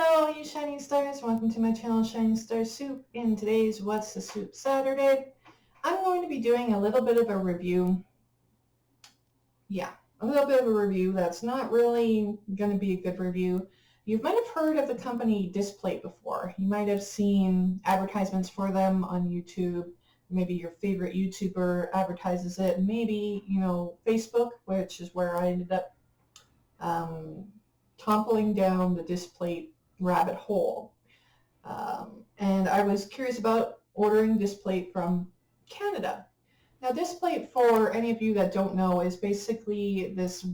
Hello, you Shining Stars. Welcome to my channel, Shining Star Soup. In today's What's the Soup Saturday, I'm going to be doing a little bit of a review. Yeah, a little bit of a review that's not really going to be a good review. You might have heard of the company Displate before. You might have seen advertisements for them on YouTube. Maybe your favorite YouTuber advertises it. Maybe, Facebook, which is where I ended up toppling down the Displate rabbit hole. And I was curious about ordering Displate from Canada. Now, Displate, for any of you that don't know, is basically this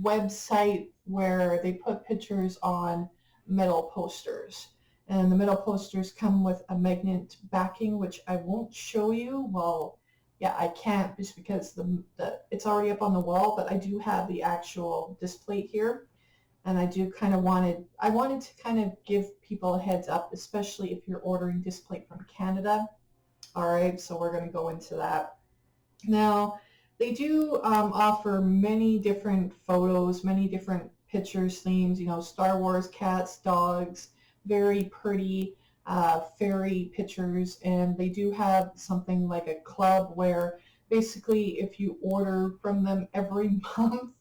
website where they put pictures on metal posters. And the metal posters come with a magnet backing, which I won't show you. Well, yeah, I can't just because it's already up on the wall, but I do have the actual Displate here. And I wanted to kind of give people a heads up, especially if you're ordering Displate from Canada. All right, so we're going to go into that. Now, they do offer many different photos, many different pictures, themes, Star Wars, cats, dogs, very pretty fairy pictures. And they do have something like a club where basically if you order from them every month,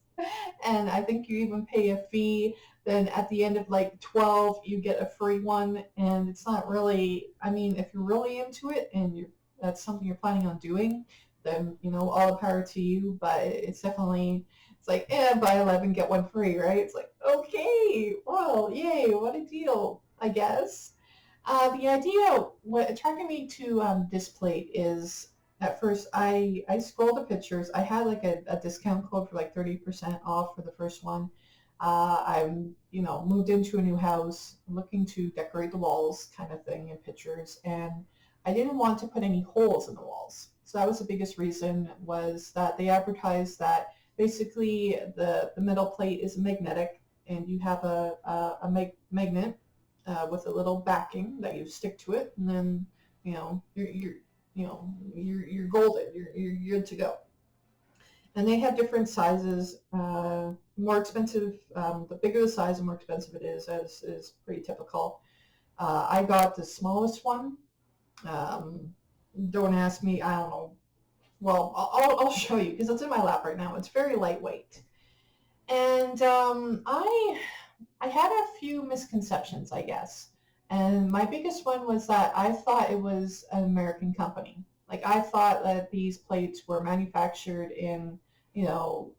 and I think you even pay a fee, then at the end of like 12 you get a free one. And it's not really, I mean, if you're really into it and that's something you're planning on doing, then all the power to you. But it's like, buy 11 get one free, right? It's like, okay, well, yay, what a deal, I guess. The idea, what attracted me to Displate is, at first, I scrolled the pictures. I had like a discount code for like 30% off for the first one. I'm, moved into a new house, looking to decorate the walls kind of thing in pictures, and I didn't want to put any holes in the walls. So that was the biggest reason, was that they advertised that basically the metal plate is magnetic, and you have a magnet with a little backing that you stick to it, and then you're golden. You're good to go. And they have different sizes. More expensive. The bigger the size, the more expensive it is, as is pretty typical. I got the smallest one. Don't ask me. I don't know. Well, I'll show you because it's in my lap right now. It's very lightweight. And I had a few misconceptions, I guess. And my biggest one was that I thought it was an American company. Like, I thought that these plates were manufactured in,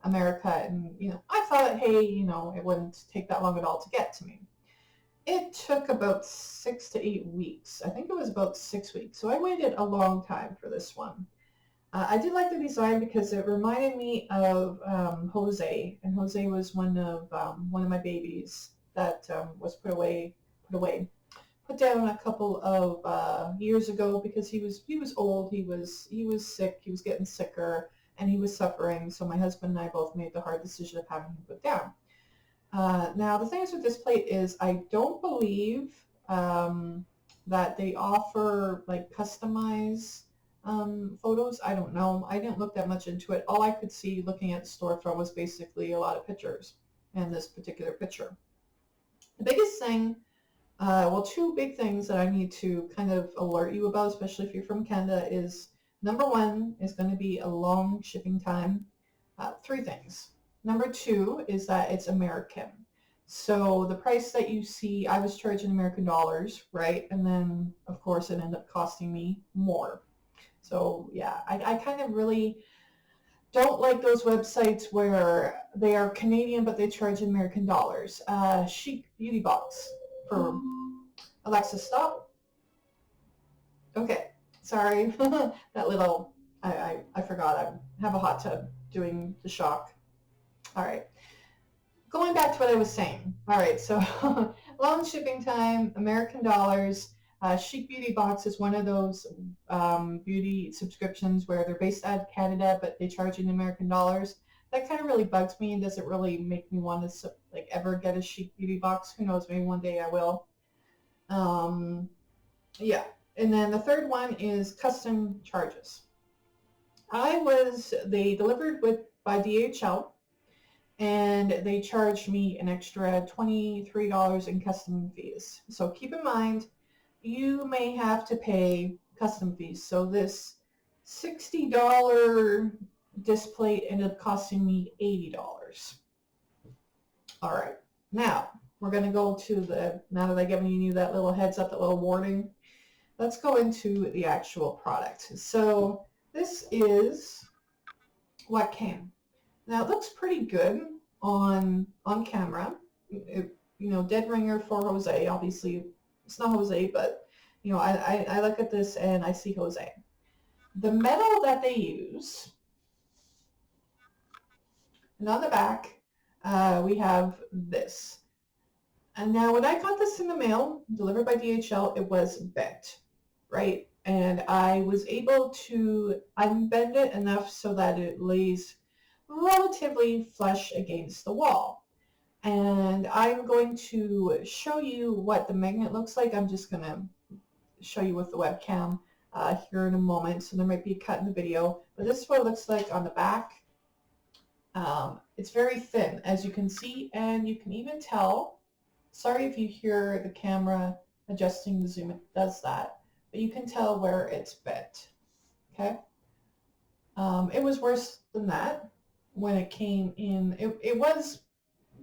America. And, I thought, hey, it wouldn't take that long at all to get to me. It took about 6 to 8 weeks. I think it was about 6 weeks. So I waited a long time for this one. I did like the design because it reminded me of Jose, and Jose was one of my babies that was put down a couple of years ago because he was old, he was sick, he was getting sicker, and he was suffering. So my husband and I both made the hard decision of having him put down. Now the thing is with this plate is I don't believe that they offer like customized photos. I don't know. I didn't look that much into it. All I could see looking at the storefront was basically a lot of pictures and this particular picture. The biggest thing, well, two big things that I need to kind of alert you about, especially if you're from Canada, is number one is going to be a long shipping time. Three things. Number two is that it's American. So the price that you see, I was charging American dollars, right? And then, of course, it ended up costing me more. So yeah, I kind of really don't like those websites where they are Canadian but they charge American dollars. Chic Beauty Box for Alexa, stop. Okay, sorry. That little, I forgot I have a hot tub doing the shock. All right. Going back to what I was saying. All right, so long shipping time, American dollars. Chic Beauty Box is one of those beauty subscriptions where they're based out of Canada, but they charge you in American dollars. That kind of really bugs me and doesn't really make me want to like ever get a Chic Beauty Box. Who knows? Maybe one day I will. Yeah. And then the third one is custom charges. They delivered by DHL. and they charged me an extra $23 in custom fees. So keep in mind, you may have to pay custom fees. So this $60 Displate ended up costing me $80. All right, now we're going to go to now that I've given you that little heads up, that little warning, let's go into the actual product. So this is what came. Now it looks pretty good on camera. Dead ringer for Jose. Obviously, it's not Jose, but I look at this and I see Jose. The metal that they use, and on the back, we have this. And now when I got this in the mail, delivered by DHL, it was bent, right? And I was able to unbend it enough so that it lays relatively flush against the wall. And I'm going to show you what the magnet looks like. I'm just going to show you with the webcam here in a moment. So there might be a cut in the video, but this is what it looks like on the back. It's very thin, as you can see, and you can even tell. Sorry if you hear the camera adjusting the zoom, it does that, but you can tell where it's bent, okay? It was worse than that when it came in. It was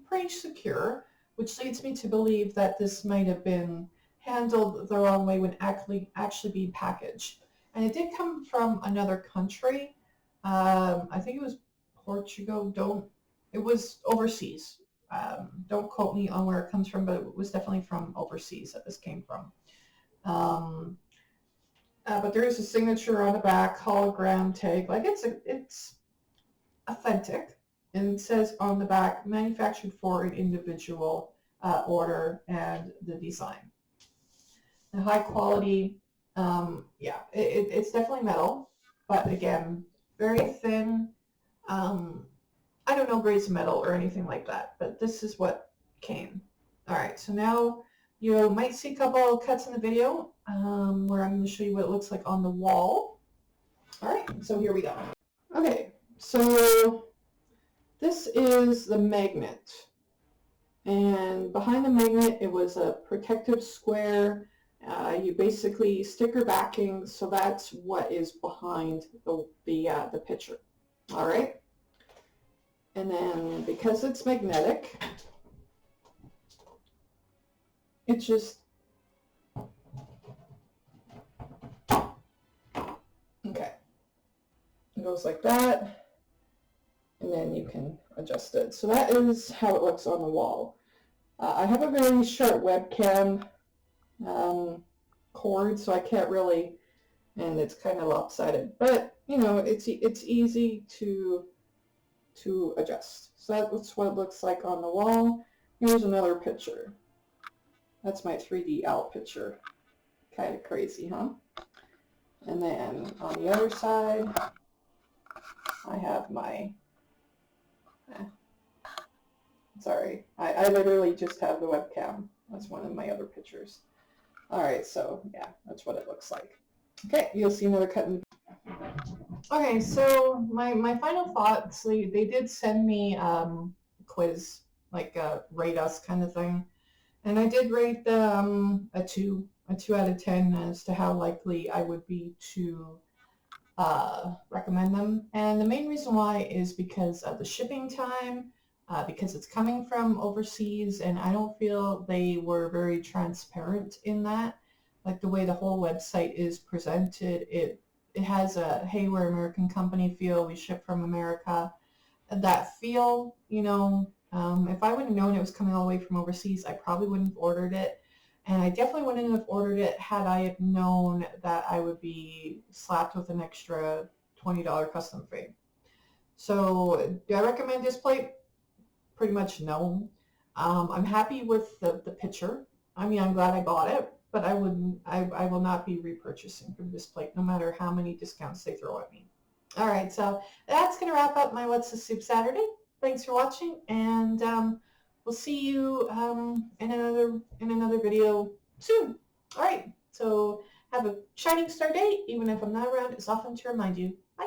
pretty secure, which leads me to believe that this might have been handled the wrong way when actually being packaged. And it did come from another country. I think it was Portugal. It was overseas. Don't quote me on where it comes from, but it was definitely from overseas that this came from. But there is a signature on the back, hologram tag. Like it's authentic, and it says on the back, manufactured for an individual order, and the design. The high quality, yeah, it's definitely metal, but again, very thin. I don't know grades of metal or anything like that, but this is what came. All right, so now you might see a couple cuts in the video where I'm going to show you what it looks like on the wall. All right, so here we go. Okay, so this is the magnet. And behind the magnet, it was a protective square. You basically sticker backing, so that's what is behind the picture. All right. And then because it's magnetic, it just, okay, it goes like that, and then you can adjust it. So that is how it looks on the wall. I have a very short webcam cord, so I can't really, and it's kind of lopsided, but it's easy to adjust. So that's what it looks like on the wall. Here's another picture. That's my 3D out picture. Kind of crazy, huh? And then on the other side, I have my, sorry, I literally just have the webcam. That's one of my other pictures. All right, so yeah, that's what it looks like. Okay, you'll see another cut in. Okay, so my final thoughts, they did send me a quiz, like a rate us kind of thing. And I did rate them a 2 out of 10 as to how likely I would be to recommend them. And the main reason why is because of the shipping time, because it's coming from overseas, and I don't feel they were very transparent in that. Like the way the whole website is presented, it has a, hey, we're an American company feel, we ship from America. That feel, if I would have known it was coming all the way from overseas, I probably wouldn't have ordered it. And I definitely wouldn't have ordered it had I have known that I would be slapped with an extra $20 custom fee. So do I recommend Displate? Pretty much no. I'm happy with the picture. I mean, I'm glad I bought it, but I will not be repurchasing from Displate no matter how many discounts they throw at me. All right, so that's going to wrap up my What's the Soup Saturday. Thanks for watching, and we'll see you in another video soon. All right, so have a shining star day, even if I'm not around as often to remind you. Bye.